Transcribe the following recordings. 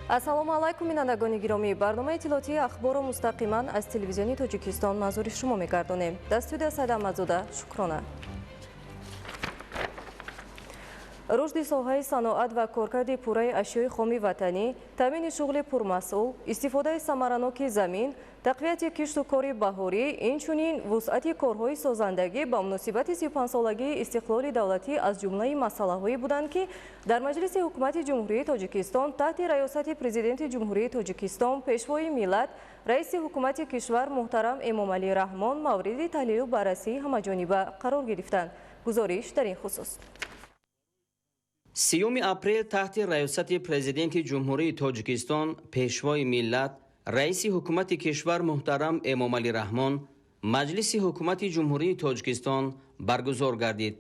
ассалому алайкум бинандагони гиромӣ, барномаи иттилоотии ахбору мустақиман аз телевизиони Тоҷикистон манзури шумо мегардонем. Дар студия Саида Амадзода, Шукрона. рушди соҳаи саноат ва коркарди пурраи ашёи хоми ватанӣ, таъмини шуғли пурмасъул, истифодаи самараноки замин, тақвияти кишту кори баҳорӣ, инчунин вусъати корҳои созандагӣ ба муносибати 35-солагии истиқлоли давлатӣ аз ҷумлаи масъалаҳое буданд, ки дар Маҷлиси ҳукумати Ҷумҳурии Тоҷикистон таҳти раёсати Президенти Ҷумҳурии Тоҷикистон пешвои миллат раиси ҳукумати кишвар муҳтарам Эмомалӣ Раҳмон мавриди таҳлилу баррасии ҳамаҷониба қарор гирифтанд. гузориш дар ин хусус. 3 апрел таҳти раёсати Президенти Ҷумҳурии Тоҷикистон пешвои миллат раиси ҳукумати кишвар муҳтарам Эмомалӣ Раҳмон Маҷлиси ҳукумати Ҷумҳурии Тоҷикистон баргузор гардид.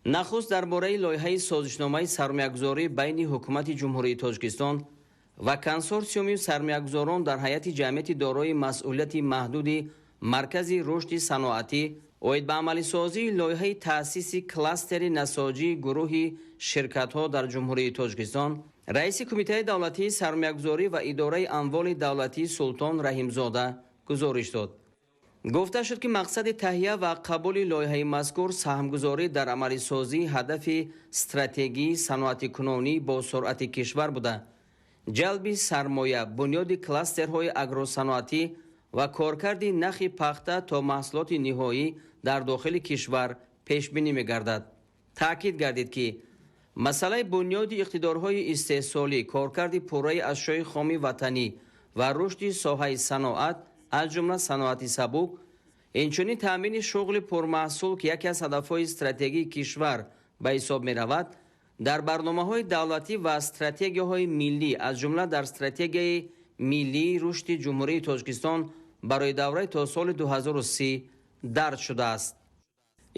нахуст дар бораи лоиҳаи созишномаи сармаягузорӣ байни ҳукумати Ҷумҳурии Тоҷикистон ва консорсиуми сармаягузорон дар ҳайати ҷамъияти дорои масъулияти маҳдуди маркази рушди саноатӣ оид ба амалисозии лоиҳаи таъсиси кластери насоҷии гурӯҳи ширкатҳо дар Ҷумҳурии Тоҷикистон раиси кумитаи давлатии сармаягузорӣ ва идораи амволи давлатӣ Султон Раҳимзода гузориш дод. гуфта шуд, ки мақсади таҳия ва қабули лоиҳаи мазкур саҳмгузорӣ дар амалисозии ҳадафи стратегии саноати кунонӣ бо суръати кишвар буда, ҷалби сармоя, бунёди кластерҳои агросаноатӣ ва коркарди нахи пахта то маҳсулоти ниҳоӣ дар дохили кишвар пешбинӣ мегардад. таъкид гардид, ки масъалаи бунёди иқтидорҳои истеҳсолӣ, коркарди пурраи ашёи хоми ватанӣ ва рушди соҳаи саноат аз ҷумла саноати сабук, инчунин таъмини шуғли пурмаҳсул, ки яке аз ҳадафҳои стратегии кишвар ба ҳисоб меравад, дар барномаҳои давлатӣ ва стратегияҳои миллӣ аз ҷумла дар стратегияи миллии рушди Ҷумҳурии Тоҷикистон барои давраи то соли 2030 дард шудааст.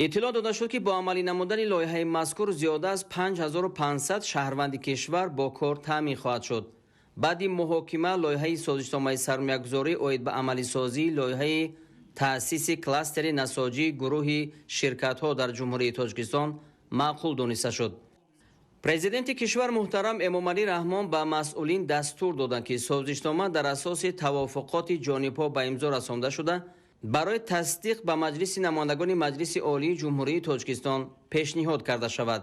иттилоъ дода шуд, ки бо амалӣ намудани лоиҳаи мазкур зиёда аз 5500 шаҳрванди кишвар бо кор таъмин хоҳад шуд. баъди муҳокима лоиҳаи созишномаи сармаягузорӣ оид ба амалисозии лоиҳаи таъсиси кластери насоҷии гурӯҳи ширкатҳо дар Ҷумҳурии Тоҷикистон маъқул дониста шуд. Президенти кишвар муҳтарам Эмомалӣ Раҳмон ба масъулин дастур доданд, ки созишнома дар асоси тавофуқоти ҷонибҳо ба имзо расонда шуда барои тасдиқ ба Маҷлиси намояндагони Маҷлиси Олии Ҷумҳурии Тоҷикистон пешниҳод карда шавад.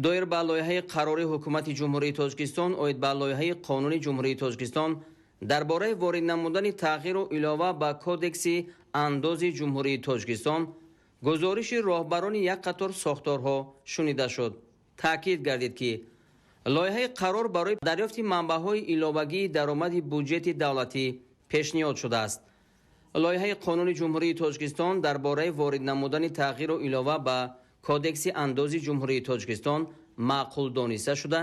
доир ба лоиҳаи қарори ҳукумати Ҷумҳурии Тоҷикистон оид ба лоиҳаи Қонуни Ҷумҳурии Тоҷикистон дар бораи ворид намудани тағйиру илова ба Кодекси андози Ҷумҳурии Тоҷикистон гузориши роҳбарони як қатор сохторҳо шунида шуд. таъкид гардид, ки лоиҳаи қарор барои дарёфти манбаъҳои иловагии даромади буҷети давлатӣ пешниҳод шудааст. лоиҳаи Қонуни Ҷумҳурии Тоҷикистон дар бораи ворид намудани тағйиру илова ба Кодекси андози Ҷумҳурии Тоҷикистон маъқул дониста шуда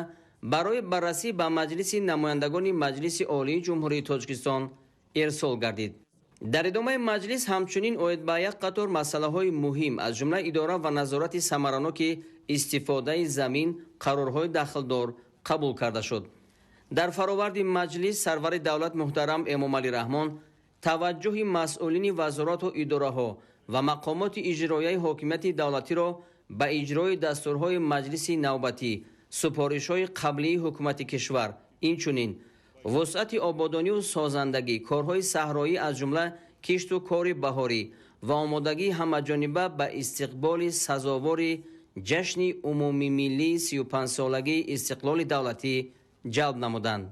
барои баррасӣ ба Маҷлиси намояндагони Маҷлиси Олии Ҷумҳурии Тоҷикистон ирсол гардид. дар идомаи маҷлис ҳамчунин оид ба як қатор масъалаҳои муҳим аз ҷумла идора ва назорати самараноки истифодаи замин қарорҳои дахлдор қабул карда шуд. дар фароварди маҷлис сарвари давлат муҳтарам Эмомалӣ Раҳмон таваҷҷӯҳи масъулини вазорату идораҳо ва мақомоти иҷроияи ҳокимияти давлатиро ба иҷрои дастурҳои маҷлиси навбатӣ, супоришҳои қаблии ҳукумати кишвар, инчунин вусъати ободонию созандагӣ, корҳои саҳроӣ аз ҷумла кишту кори баҳорӣ ва омодагии ҳамаҷониба ба истиқболи сазовори ҷашни умумимиллии 35-солагии истиқлоли давлатӣ ҷалб намуданд.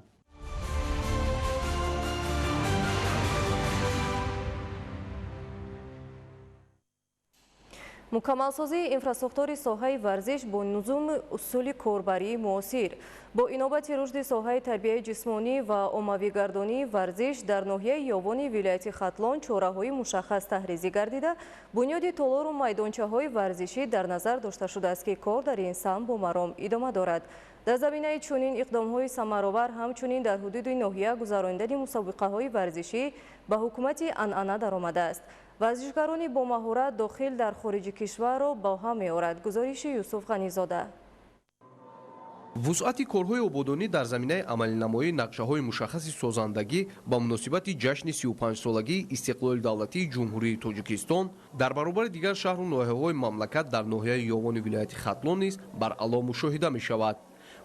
мукаммалсозии инфраструктури соҳаи варзиш бо низоми усули корбарии муосир бо инобати рушди соҳаи тарбияи ҷисмонӣ ва оммавигардонии варзиш дар ноҳияи ёвони вилояти Хатлон чораҳои мушаххас таҳризӣ гардида, бунёди толору майдончаҳои варзишӣ дар назар дошта шудааст, ки кор дар ин самт бо маром идома дорад. дар заминаи чунин иқдомҳои самаровар ҳамчунин дар ҳудуди ноҳия гузарондани мусобиқаҳои варзишӣ ба ҳукумати анъана даромадааст. варзишгарони бо маҳорат дохил дар хориҷи кишварро бо ҳам меорад. гузориши Юсуф Ғанизода. вусъати корҳои ободонӣ дар заминаи амалинамоии нақшаҳои мушаххаси созандагӣ ба муносибати ҷашни 35-солагии истиқлоли давлатии Ҷумҳурии Тоҷикистон дар баробари дигар шаҳру ноҳияҳои мамлакат дар ноҳияи ёвони вилояти Хатлон низ бар ало мушоҳида мешавад.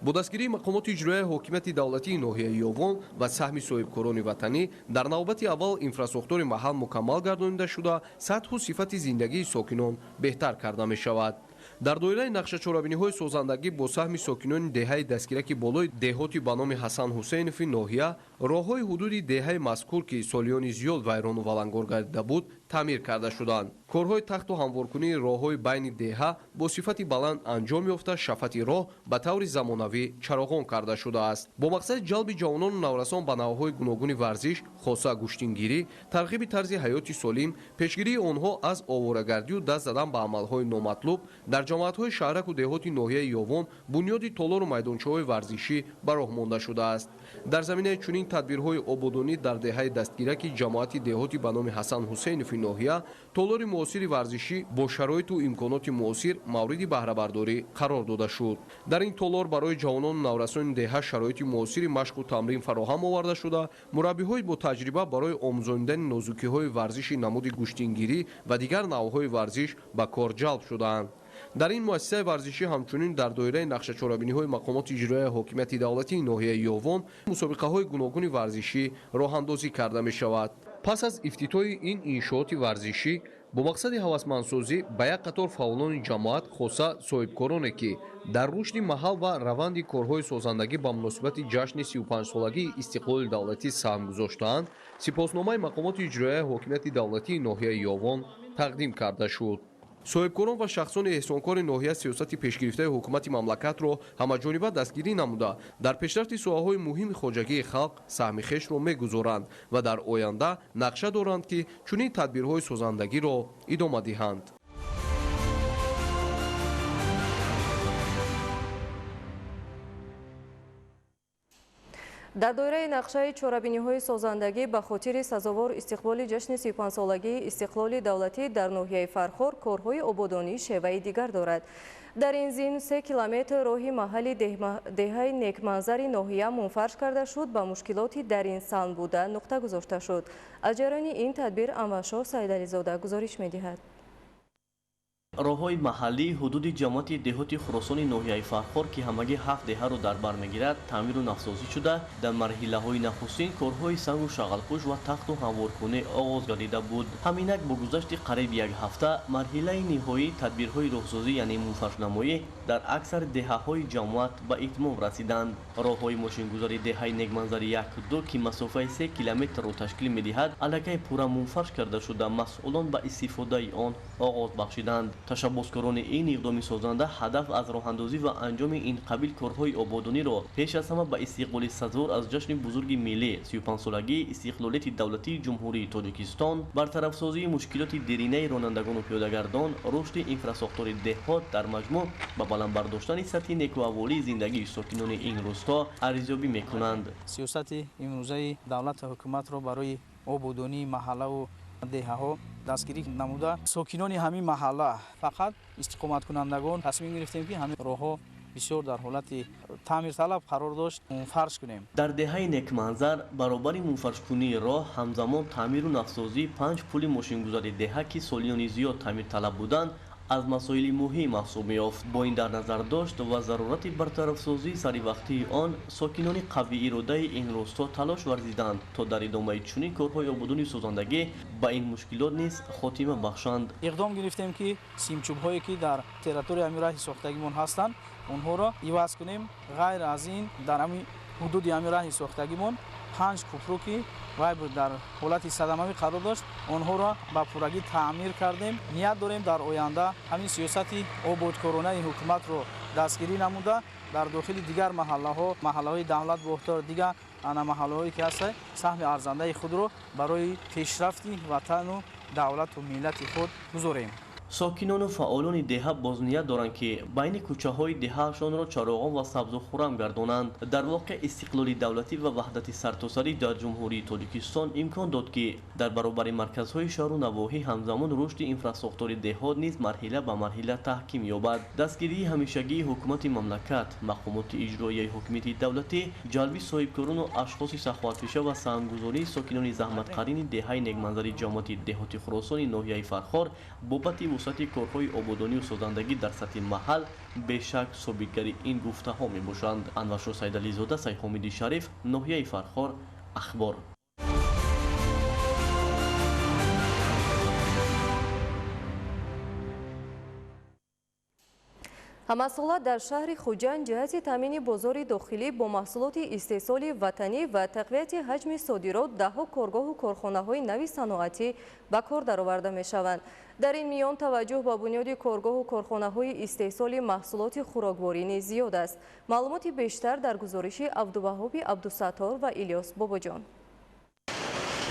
бо дастгирии мақомоти иҷроияи ҳокимияти давлатии ноҳияи Ёвон ва саҳми соҳибкорони ватанӣ дар навбати аввал инфраструктураи маҳал мукаммал гардонида шуда сатҳу сифати зиндагии сокинон беҳтар карда мешавад. дар доираи нақшачорабиниҳои созандагӣ бо саҳми сокинони деҳаи дастгираки болои деҳоти ба номи Ҳасан Ҳусейнови ноҳия роҳҳои ҳудуди деҳаи мазкур ки солиёни зиёд вайрону валангор гардида буд таъмир карда шуданд. корҳои тахту ҳамворкунии роҳҳои байни деҳа бо сифати баланд анҷом ёфта шафати роҳ ба таври замонавӣ чароғон карда шудааст. бо мақсади ҷалби ҷавонону наврасон ба навъҳои гуногуни варзиш хоса гӯштингирӣ, тарғиби тарзи ҳаёти солим, пешгирии онҳо аз оварагардию даст задан ба амалҳои номатлуб дар ҷамоатҳои шаҳраку деҳоти ноҳияи Ёвон бунёди толору майдончаҳои варзишӣ ба роҳ монда шудааст. дар заминаи чунин тадбирҳои ободонӣ дар деҳаи дастгираки ҷамоати деҳоти ба номи Ҳасан Ҳусейнови ноҳия толори муосири варзишӣ бо шароиту имконоти муосир мавриди баҳрабардорӣ қарор дода шуд. дар ин толор барои ҷавонону наврасони деҳа шароити муосири машқу тамрин фароҳам оварда шуда, мураббиҳои бо таҷриба барои омӯзонидани нозукиҳои варзиши намуди гӯштингирӣ ва дигар навъҳои варзиш ба кор ҷалб шудаанд. дар ин муассисаи варзишӣ ҳамчунин дар доираи нақшачорабиниҳои мақомоти иҷроияи ҳокимияти давлатии ноҳияи Ёвон мусобиқаҳои гуногуни варзишӣ роҳандозӣ карда мешавад. пас аз ифтитоҳи ин иншооти варзишӣ бо мақсади ҳавасмандсозӣ ба як қатор фаъолони ҷамоат хоса соҳибкороне ки дар рушди маҳал ва раванди корҳои созандагӣ ба муносибати ҷашни 35-солагии истиқлоли давлатӣ саҳм гузоштаанд, сипосномаи мақомоти иҷроияи ҳокимияти давлатии ноҳияи Ёвон тақдим карда шуд. соҳибкорон ва шахсони эҳсонкори ноҳия сиёсати пешгирифтаи ҳукумати мамлакатро ҳамаҷониба дастгирӣ намуда дар пешрафти соҳаҳои муҳими хоҷагии халқ саҳми хешро мегузоранд ва дар оянда нақша доранд ки чунин тадбирҳои созандагиро идома диҳанд. дар доираи нақшаи чорабиниҳои созандагӣ ба хотири сазовор истиқболи ҷашни 35-солагии истиқлоли давлатӣ дар ноҳияи Фархор корҳои ободонӣ шеваи дигар дорад. дар ин зин 3 километр роҳи маҳалли деҳаи некманзари ноҳия мунфарш карда шуд, ба мушкилоти дар ин сан буда нуқта гузошта шуд. аз ҷараёни ин тадбир Амашо Сайдализода гузориш медиҳад. роҳҳои маҳаллӣ ҳудуди ҷамоати деҳоти хуросони ноҳияи Фархор ки ҳамагӣ 7 деҳаро дар бар мегирад таъмиру навсозӣ шуда, дар марҳилаҳои нахустин корҳои сангу шағалпӯш ва тахту ҳамворкунӣ оғоз гардида буд. ҳаминак бо гузашти қариб як ҳафта марҳилаи ниҳоӣ тадбирҳои роҳсозӣ яъне мунфаршнамоӣ дар аксар деҳаҳои ҷамоат ба итмом расиданд. роҳҳои мошингузари деҳаи некманзари 1-2 ки масофаи 3 километрро ташкил медиҳад аллакай пурра мунфарш карда шуда масъулон ба истифодаи он оғоз бахшиданд. ташаббускорони ин иқдоми созанда ҳадаф аз роҳандозӣ ва анҷоми ин қабил корҳои ободониро пеш аз ҳама ба истиқболи сазор аз ҷашни бузурги миллӣ 35-солагии истиқлолияти давлатии ҷумҳурии Тоҷикистон, бартарафсозии мушкилоти деринаи ронандагону пиёдагардон, рушди инфраструктураи деҳот дар маҷмӯъ ба баландбардоштани сатҳи некуаволии зиндагии сокинони ин рӯсто арзёбӣ мекунанд. сиёсати имрӯзаи давлату ҳукуматро барои ободонии маҳаллаву деҳаҳо дастгирӣ намуда сокинони ҳамин маҳалла фақат истиқоматкунандагон тасмим гирифтем ки ҳамин роҳҳо бисёр дар ҳолати таъмирталаб қарор дошт, мунфарш кунем. дар деҳаи некманзар баробари мунфаршкунии роҳ ҳамзамон таъмиру навсозии 5 пули мошингузари деҳа ки солиёни зиёд таъмирталаб буданд аз масоили муҳим маҳсуб меёфт. бо ин дар назар дошт ва зарурати бартарафсозии саривақтии он, сокинони қавииродаи ин рӯсто талош варзиданд то дар идомаи чунин корҳои ободонии созандагӣ ба ин мушкилот низ хотима бахшанд. иқдом гирифтем ки симчӯбҳое ки дар территорияи ҳамин раҳи сохтагимон ҳастанд онҳоро иваз кунем. ғайр аз ин дар ҳамин ҳудуди ҳамин раҳи сохтагимон 5 кӯпру ки вай дар ҳолати садамавӣ қарор дошт, онҳоро ба пуррагӣ таъмир кардем. ният дорем дар оянда ҳамин сиёсати ободкоронаи ҳукуматро дастгирӣ намуда дар дохили дигар маҳаллаҳои давлат бохтор дигар маҳаллаҳое ки ҳастанд саҳми арзандаи худро барои пешрафти ватану давлату миллати худ гузорем. сокинону фаъолони деҳа боз ният доранд ки байни кӯчаҳои деҳаашонро чароғон ва сабзу хурам гардонанд. дар воқеъ истиқлоли давлатӣ ва ваҳдати сартосарӣ дар ҷумҳурии Тоҷикистон имкон дод ки дар баробари марказҳои шаҳру навоҳӣ ҳамзамон рушди инфраструктураи деҳот низ марҳила ба марҳила таҳким ёбад. дастгирии ҳамишагии ҳукумати мамлакат, мақомоти иҷроияи ҳокимияти давлатӣ, ҷалби соҳибкорону ашхоси саховатпеша ва саҳмгузории сокинони заҳматқарини деҳаи некманзари ҷамоати деҳоти хуросони ноҳияи Фархор бобати ҳисосати корҳои ободонию созандагӣ дар сатҳи маҳал бешак собитгари ин гуфтаҳо мебошанд. Анваршоҳ Сайдализода, Сайҳомиди Шариф, ноҳияи Фархор, Ахбор. ҳамасолат дар шаҳри Хуҷанд ҷиҳати таъмини бозори дохилӣ бо маҳсулоти истеҳсоли ватанӣ ва тақвияти ҳаҷми содирот даҳҳо коргоҳу корхонаҳои нави саноатӣ ба кор дароварда мешаванд. дар ин миён таваҷҷӯҳ ба бунёди коргоҳу корхонаҳои истеҳсоли маҳсулоти хӯрокворӣ низ зиёд аст. маълумоти бештар дар гузориши Абдуваҳоби Абдусаттор ва Илёс Бобоҷон.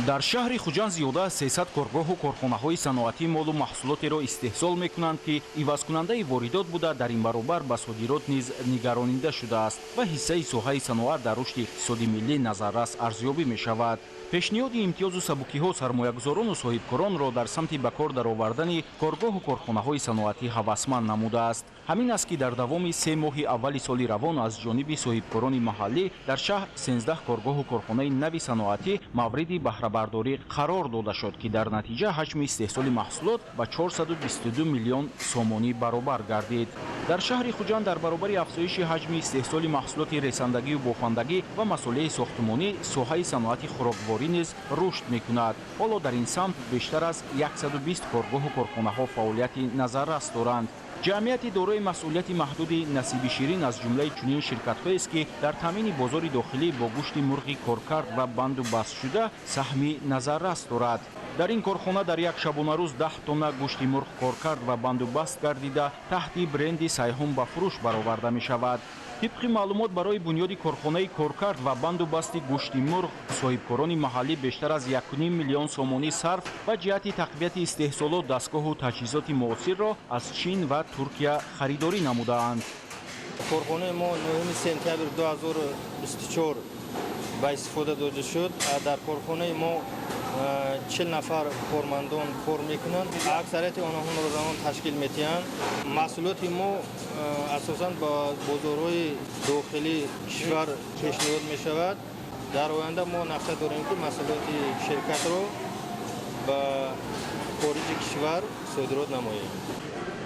дар шаҳри Хуҷанд зиёда аз 300 коргоҳу корхонаҳои саноатӣ молу маҳсулотеро истеҳсол мекунанд, ки ивазкунандаи воридот буда дар ин баробар ба содирот низ нигаронида шудааст ва ҳиссаи соҳаи саноат дар рушди иқтисоди миллӣ назаррас арзёбӣ мешавад. пешниҳоди имтиёзу сабукиҳо сармоягузорону соҳибкоронро дар самти ба кор даровардани коргоҳу корхонаҳои саноатӣ ҳавасманд намудааст. ҳамин аст ки дар давоми 3 моҳи аввали соли равон аз ҷониби соҳибкорони маҳаллӣ дар шаҳр 13 коргоҳу корхонаи нави саноатӣ мавриди баҳрабардорӣ қарор дода шуд, ки дар натиҷа ҳаҷми истеҳсоли маҳсулот ба 422 миллион сомонӣ баробар гардид. дар шаҳри Хуҷанд дар баробари афзоиши ҳаҷми истеҳсоли маҳсулоти ресандагию бофандагӣ ва масолеҳи сохтмонӣ соҳаи саноати хӯрокворӣ низ рушд мекунад. ҳоло дар ин самт бештар аз 120 коргоҳу корхонаҳо фаъолияти назаррас доранд. ҷамъияти дорои масъулияти маҳдуди Насиби Ширин аз ҷумлаи чунин ширкатҳоест, ки дар таъмини бозори дохилӣ бо гӯшти мурғи коркард ва банду бастшуда саҳми назаррас дорад. дар ин корхона дар як шабонарӯз 10 тонна гӯшти мурғ коркард ва банду баст гардида таҳти бренди Сайҳун ба фурӯш бароварда мешавад. тибқи маълумот барои бунёди корхонаи коркард ва банду басти гӯшти мурғ соҳибкорони маҳаллӣ бештар аз 1,5 миллион сомонӣ сарф ва ҷиҳати тақвияти истеҳсолот дастгоҳу таҷҳизоти муосирро аз чин ва Туркия харидорӣ намудаанд. корхонаи мо 9 сентябр 2024 ба истифода дода шуд. дар корхонаи мо 40 нафар кормандон кор мекунанд. аксарияти онҳоро равон ташкил метиҳанд. маҳсулоти мо асосан ба бозорҳои дохилии кишвар пешниҳод мешавад. дар оянда мо нақша дорем, ки маҳсулоти ширкатро ба хориҷи кишвар содирот намоем.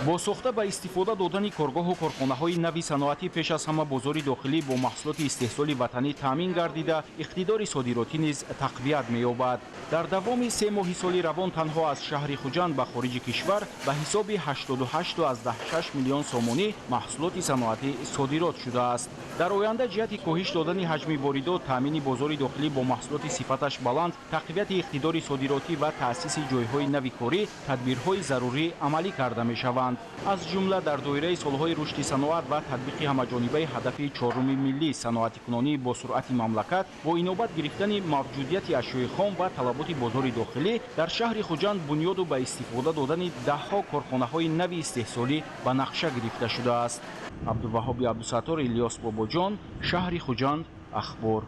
бо сохта ба истифода додани коргоҳу корхонаҳои нави саноатӣ пеш аз ҳама бозори дохилӣ бо маҳсулоти истеҳсоли ватанӣ таъмин гардида иқтидори содиротӣ низ тақвият меёбад. дар давоми 3 моҳи соли равон танҳо аз шаҳри Хуҷанд ба хориҷи кишвар ба ҳисоби 88.6 миллион сомонӣ маҳсулоти саноатӣ содирот шудааст. дар оянда ҷиҳати коҳиш додани ҳаҷми воридот, таъмини бозори дохилӣ бо маҳсулоти сифаташ баланд, тақвияти иқтидори содиротӣ ва таъсиси ҷойҳои нави корӣ тадбирҳои зарурӣ амалӣ карда мешаванд. аз ҷумла дар доираи солҳои рушди саноат ва татбиқи ҳамаҷонибаи ҳадафи 4-уми миллии саноатикунонӣ бо суръати мамлакат бо инобат гирифтани мавҷудияти ашёи хом ва талаботи бозори дохилӣ дар шаҳри Хуҷанд бунёду ба истифода додани даҳҳо корхонаҳои нави истеҳсолӣ ба нақша гирифта шудааст. Абдуваҳоби Абдусаттор, Илёс Бобоҷон, шаҳри Хуҷанд, Ахбор.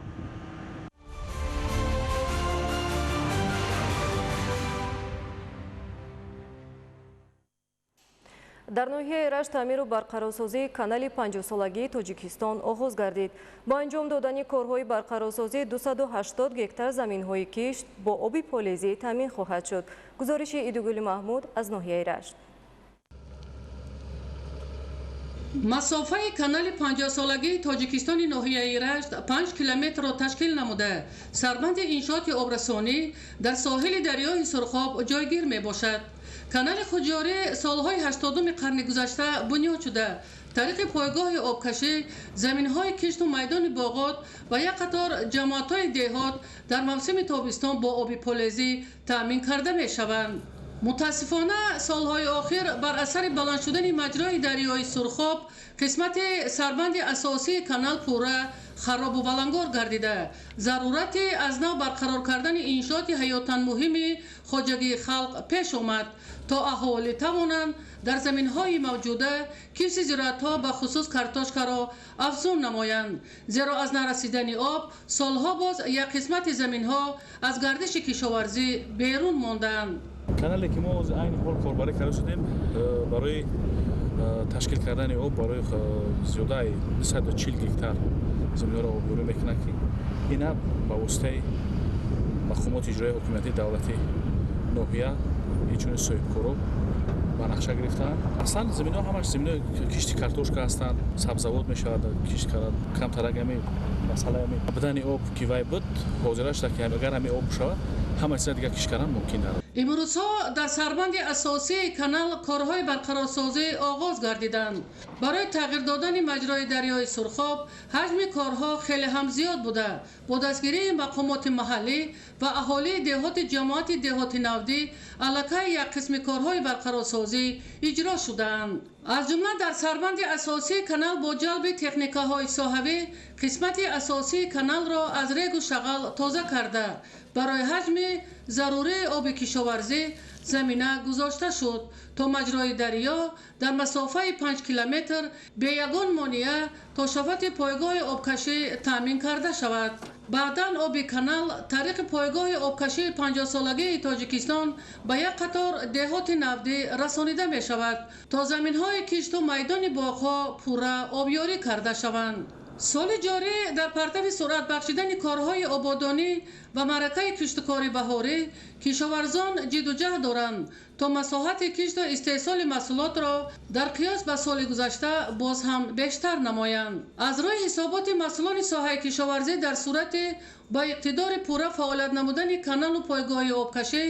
дар ноҳияи Рашт таъмиру барқарорсозии канали 50-солагии Тоҷикистон оғоз гардид. бо анҷом додани корҳои барқарорсозӣ 280 гектар заминҳои кишт бо оби полезӣ таъмин хоҳад шуд. гузориши Идугули Маҳмуд аз ноҳияи Рашт. масофаи канали 50-солагии Тоҷикистони ноҳияи Рашт 5 километрро ташкил намуда, сарбанди иншооти обрасонӣ дар соҳили дарёи Сурхоб ҷойгир мебошад. канали хуҷёрӣ солҳои 80-уми қарни гузашта бунёд шуда, тариқи пойгоҳи обкашӣ, заминҳои кишту майдони боғот ва як қатор ҷамоатҳои деҳот дар мавсими тобистон бо оби полезӣ таъмин карда мешаванд. мутаассифона солҳои охир бар асари баланд шудани маҷрои дарёи Сурхоб қисмати сарбанди асосии канал пурра харобу валангор гардида, зарурати аз нав барқарор кардани иншооти ҳаётан муҳими хоҷагии халқ пеш омад, то аҳолӣ тавонанд дар заминҳои мавҷуда киси зироатҳо ба хусус картошкаро афзун намоянд, зеро аз нарасидани об солҳо боз як қисмати заминҳо аз гардиши кишоварзӣ берун мондаанд. канале ки мо айни ҳол корбарӣ карда шудем барои ташкил кардани об барои зиёдаи 240 гектар заминҳоро обёрӣ мекунад, ки ина ба воситаи мақомоти иҷроии ҳокимияти давлати ноҳия инчунин соҳибкоро банахша гирифтанд. Аслан заминҳо ҳамаш заминои кишти картошка ҳастанд, сабзавот мешавад, кишт карад, камтарак ҳамин масъала ҳамин бидани об ки вай буд ҳозира шуда ки агар ҳамин об шавад ҳама чиза дигар кишт кардан мумкин аст. имрӯзҳо дар сарбанди асосии канал корҳои барқарорсозӣ оғоз гардиданд. барои тағйир додани маҷрои дарёи Сурхоб ҳаҷми корҳо хеле ҳам зиёд буда бо дастгирии мақомоти маҳаллӣ ва аҳолии деҳоти ҷамоати деҳоти навдӣ аллакай як қисми корҳои барқарорсозӣ иҷро шудаанд. аз ҷумла дар сарбанди асосии канал бо ҷалби техникаҳои соҳавӣ қисмати асосии каналро аз регу шағал тоза карда барои ҳаҷми зарурии оби кишоварзӣ замина гузошта шуд то маҷрои дарё дар масофаи 5 километр бе ягон монеа то шафати пойгоҳи обкашӣ таъмин карда шавад. баъдан оби канал тариқи пойгоҳи обкашии 50-солагии Тоҷикистон ба як қатор деҳоти навдӣ расонида мешавад то заминҳои кишту майдони боғҳо пурра обёрӣ карда шаванд. соли ҷорӣ дар партави суръат бахшидани корҳои ободонӣ ва маъракаи киштукори баҳорӣ кишоварзон ҷиддуҷаҳд доранд то масоҳати кишту истеҳсоли маҳсулотро дар қиёс ба соли гузашта боз ҳам бештар намоянд. аз рӯи ҳисоботи масъулони соҳаи кишоварзӣ дар сурати ба иқтидори пурра фаъолият намудани каналу пойгоҳи обкашӣ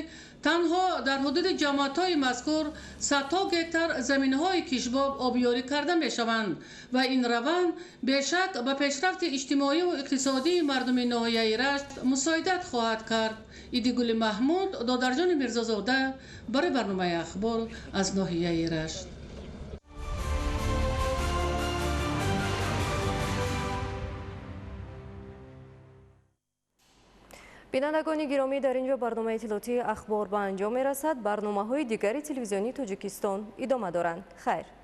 танҳо дар ҳудуди ҷамоатҳои мазкур садҳо гектар заминҳои кишбоб обёрӣ карда мешаванд ва ин раванд бешак ба пешрафти иҷтимоиву иқтисодии мардуми ноҳияи Рашт мусоидат хоҳад кард. идигули маҳмуд, додарҷони мирзозода барои барномаи ахбор аз ноҳияи Рашт. бинандагони гиромӣ, дар инҷо барномаи иттилоотии ахбор ба анҷом мерасад. барномаҳои дигари телевизионии Тоҷикистон идома доранд. хайр.